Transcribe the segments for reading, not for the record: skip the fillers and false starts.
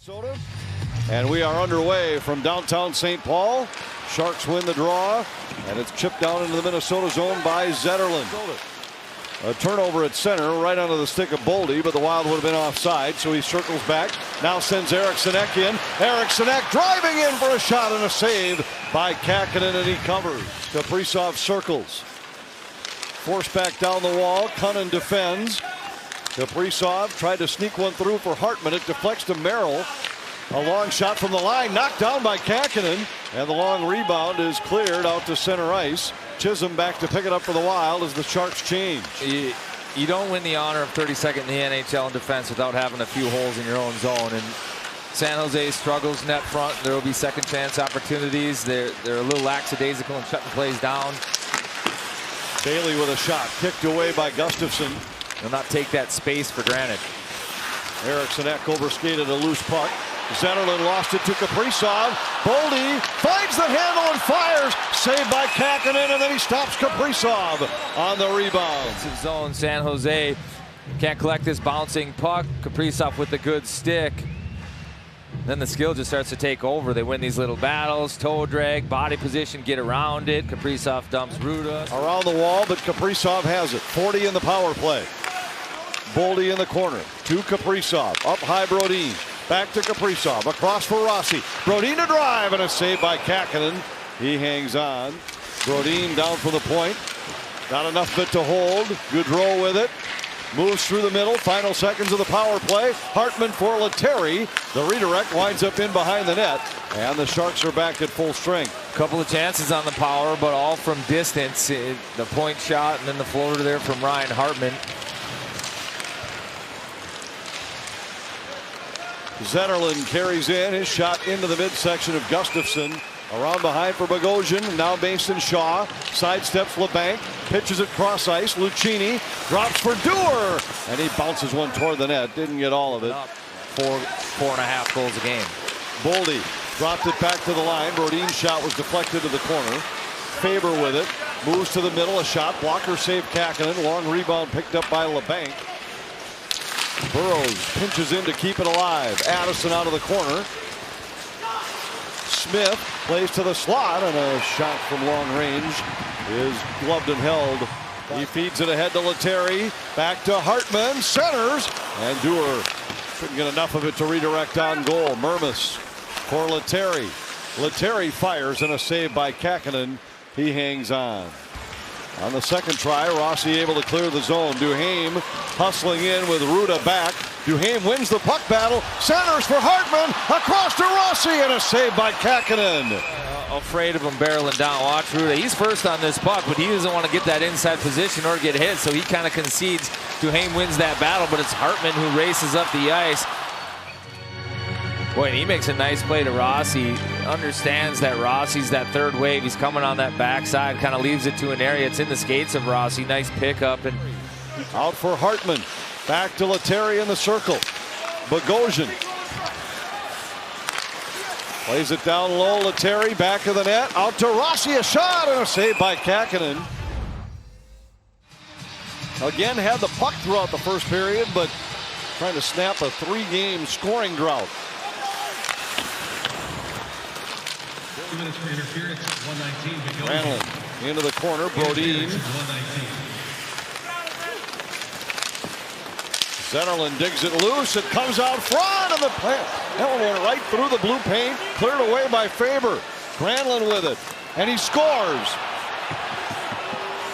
Minnesota. And we are underway from downtown St. Paul. Sharks win the draw, and it's chipped down into the Minnesota zone by Zetterlund. A turnover at center, right onto the stick of Boldy, but the Wild would have been offside, so he circles back. Now sends Eriksson in. Eriksson driving in for a shot and a save by Kähkönen, and he covers. Kaprizov circles. Forced back down the wall. Kunin defends. Kaprizov tried to sneak one through for Hartman. It deflects to Merrill. A long shot from the line, knocked down by Kähkönen, and the long rebound is cleared out to center ice. Chisholm back to pick it up for the Wild as the Sharks change. You don't win the honor of 32nd in the NHL in defense without having a few holes in your own zone. And San Jose struggles net front. There will be second chance opportunities. They're a little lackadaisical in shutting plays down. Bailey with a shot kicked away by Gustafsson. They'll not take that space for granted. Eriksson overskated a loose puck. Zetterlund lost it to Kaprizov. Boldy finds the handle and fires. Saved by Kähkönen, and then he stops Kaprizov on the rebound. It's his zone. San Jose can't collect this bouncing puck. Kaprizov with the good stick. Then the skill just starts to take over. They win these little battles. Toe drag, body position, get around it. Kaprizov dumps Ruda. Around the wall, but Kaprizov has it. 40 in the power play. Boldy in the corner to Kaprizov. Up high, Brodin. Back to Kaprizov. Across for Rossi. Brodin to drive, and a save by Kähkönen. He hangs on. Brodin down for the point. Not enough of it to hold. Gaudreau with it. Moves through the middle. Final seconds of the power play. Hartman for Lettieri. The redirect winds up in behind the net. And the Sharks are back at full strength. Couple of chances on the power, but all from distance. The point shot and then the floater there from Ryan Hartman. Zetterlund carries in his shot into the midsection of Gustafsson. Around behind for Bogosian. Now Mason Shaw sidesteps LeBanc. Pitches it cross ice. Lucchini drops for Dewar. And he bounces one toward the net. Didn't get all of it. 4.5 goals a game. Boldy dropped it back to the line. Brodin's shot was deflected to the corner. Faber with it. Moves to the middle. A shot. Blocker save Kähkönen. Long rebound picked up by LeBanc. Burrows pinches in to keep it alive. Addison out of the corner. Smith plays to the slot, and a shot from long range is gloved and held. He feeds it ahead to Lettieri. Back to Hartman. Centers. And Dewar couldn't get enough of it to redirect on goal. Mermis for Lettieri. Lettieri fires, and a save by Kähkönen. He hangs on. On the second try, Rossi able to clear the zone. Duhaime hustling in with Ruda back. Duhaime wins the puck battle. Centers for Hartman. Across to Rossi, and a save by Kähkönen. Afraid of him barreling down. Watch Ruda. He's first on this puck, but he doesn't want to get that inside position or get hit, so he kind of concedes. Duhaime wins that battle, but it's Hartman who races up the ice. Boy, and he makes a nice play to Rossi. Understands that Rossi's that third wave. He's coming on that backside, kind of leaves it to an area. It's in the skates of Rossi. Nice pickup. And out for Hartman. Back to Lettieri in the circle. Bogosian plays it down low. Lettieri back of the net. Out to Rossi. A shot and a save by Kähkönen. Again had the puck throughout the first period, but trying to snap a 3-game scoring drought. 4 minutes for interference. 119. Granlund into the corner. Brodin. Zetterlund digs it loose. It comes out front of the paint. That one went right through the blue paint. Cleared away by Faber. Granlund with it. And he scores.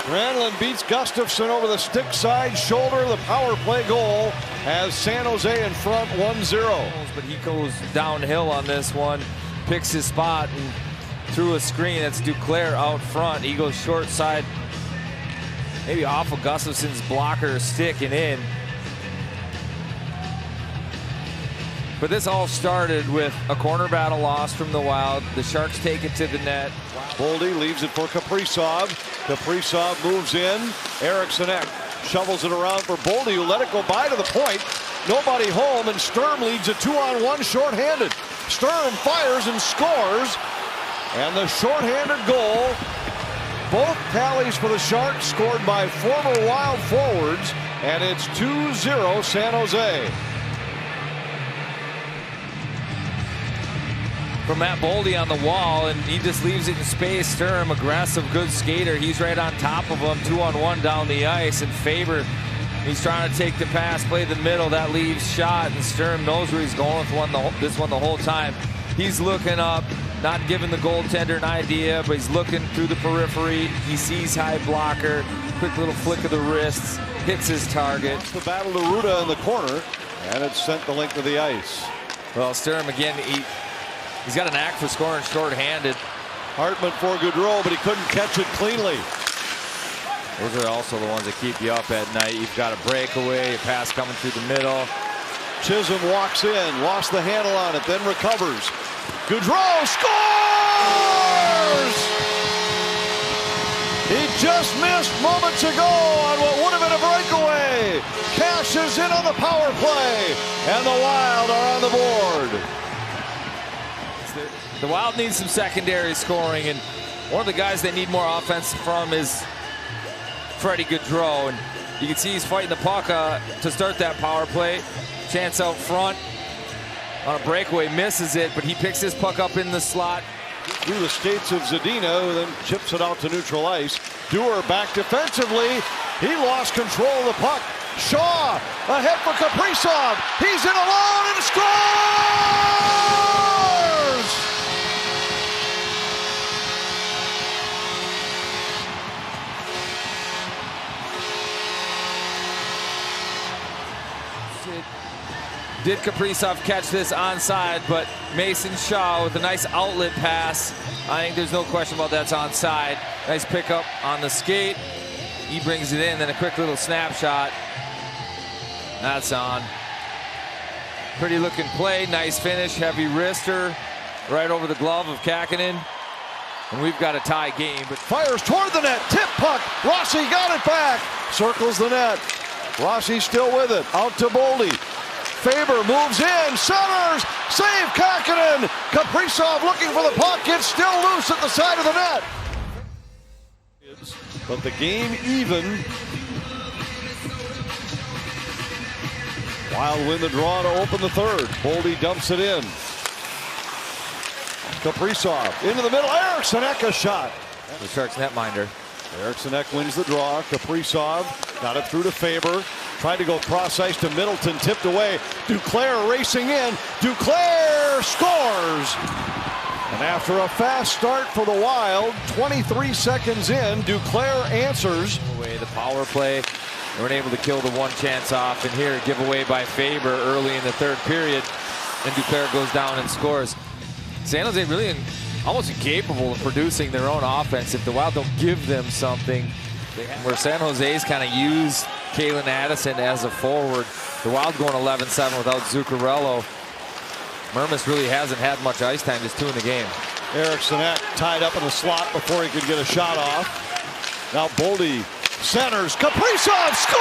Granlund beats Gustafsson over the stick side shoulder. The power play goal has San Jose in front 1-0. But he goes downhill on this one. Picks his spot and through a screen. That's Duclair out front. He goes short side. Maybe off of Gustafsson's blocker stick and in. But this all started with a corner battle loss from the Wild. The Sharks take it to the net. Boldy leaves it for Kaprizov. Kaprizov moves in. Eriksson shovels it around for Boldy, who let it go by to the point. Nobody home, and Sturm leads a 2-on-1 shorthanded. Sturm fires and scores. And the shorthanded goal, both tallies for the Sharks, scored by former Wild forwards. And it's 2-0 San Jose. from Matt Boldy on the wall, and he just leaves it in space. Sturm, aggressive, good skater. He's right on top of him, 2-on-1 down the ice, and Faber, he's trying to take the pass, play the middle. That leaves shot, and Sturm knows where he's going with this one the whole time. He's looking up, not giving the goaltender an idea, but he's looking through the periphery. He sees high blocker, quick little flick of the wrists, hits his target. The battle to Ruda in the corner, and it's sent the length of the ice. Well, Sturm again, he's got an knack for scoring short-handed. Hartman for Gaudreau, but he couldn't catch it cleanly. Those are also the ones that keep you up at night. You've got a breakaway, a pass coming through the middle. Chisholm walks in, lost the handle on it, then recovers. Gaudreau scores! He just missed moments ago on what would have been a breakaway. Cashes in on the power play, and the Wild are on the board. The Wild needs some secondary scoring, and one of the guys they need more offense from is Freddie Gaudreau, and you can see he's fighting the puck to start that power play. Chance out front on a breakaway, misses it, but he picks his puck up in the slot. Through the skates of Zadina, who then chips it out to neutral ice. Dewar back defensively. He lost control of the puck. Shaw ahead for Kaprizov. He's in alone and scores! Did Kaprizov catch this onside, but Mason Shaw with a nice outlet pass. I think there's no question about that's onside. Nice pickup on the skate. He brings it in, then a quick little snapshot. That's on. Pretty looking play, nice finish, heavy wrister, right over the glove of Kakkonen. And we've got a tie game. But fires toward the net, tip puck. Rossi got it back, circles the net. Rossi still with it, out to Boldy. Faber moves in, centers, save Kakkonen. Kaprizov looking for the puck, it's still loose at the side of the net. But the game even. Wild win the draw to open the third. Boldy dumps it in. Kaprizov into the middle, Eriksson Ek a shot. The Sharks netminder. Eriksson Ek wins the draw. Kaprizov got it through to Faber. Tried to go cross ice to Middleton, tipped away. Duclair racing in. Duclair scores! And after a fast start for the Wild, 23 seconds in, Duclair answers. Away the power play. They weren't able to kill the one chance off. And here, a giveaway by Faber early in the third period. And Duclair goes down and scores. San Jose really almost incapable of producing their own offense if the Wild don't give them something. Where San Jose's kind of used Kalen Addison as a forward. The Wild going 11-7 without Zuccarello. Mermis really hasn't had much ice time, just 2 in the game. Eriksson Ek tied up in the slot before he could get a shot off. Now Boldy centers. Kaprizov scores!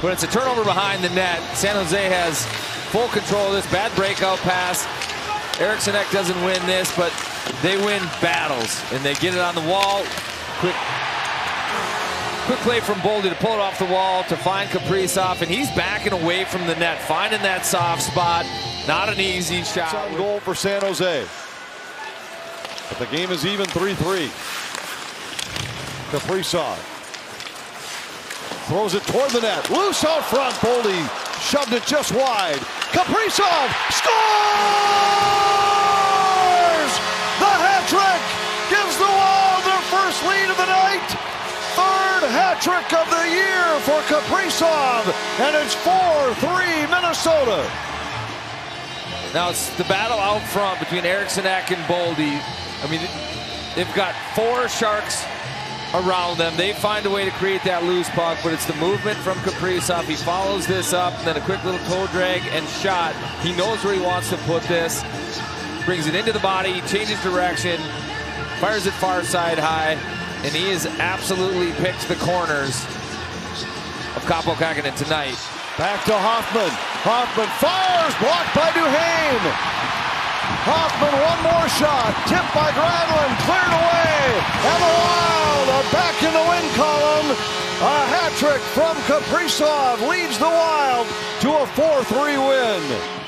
But it's a turnover behind the net. San Jose has full control of this. Bad breakout pass. Eriksson Ek doesn't win this, but they win battles, and they get it on the wall. Quick play from Boldy to pull it off the wall to find Kaprizov, and he's backing away from the net, finding that soft spot. Not an easy shot. On goal for San Jose. But the game is even 3-3. Kaprizov throws it toward the net. Loose out front. Boldy shoved it just wide. Kaprizov scores! The hat trick gives the Wild their first lead of the night. Third hat trick of the year for Kaprizov, and it's 4-3 Minnesota. Now it's the battle out front between Eriksson Ek and Boldy. I mean, they've got 4 Sharks around them. They find a way to create that loose puck, but it's the movement from Kaprizov. He follows this up, and then a quick little toe drag and shot. He knows where he wants to put this. Brings it into the body, changes direction, fires it far side high, and he has absolutely picked the corners of Kaapo Kakkonen tonight. Back to Hoffman. Hoffman fires, blocked by Duhaime. Hoffman, one more shot, tipped by Granlund, cleared away, and the Wild are back in the win column. A hat trick from Kaprizov leads the Wild to a 4-3 win.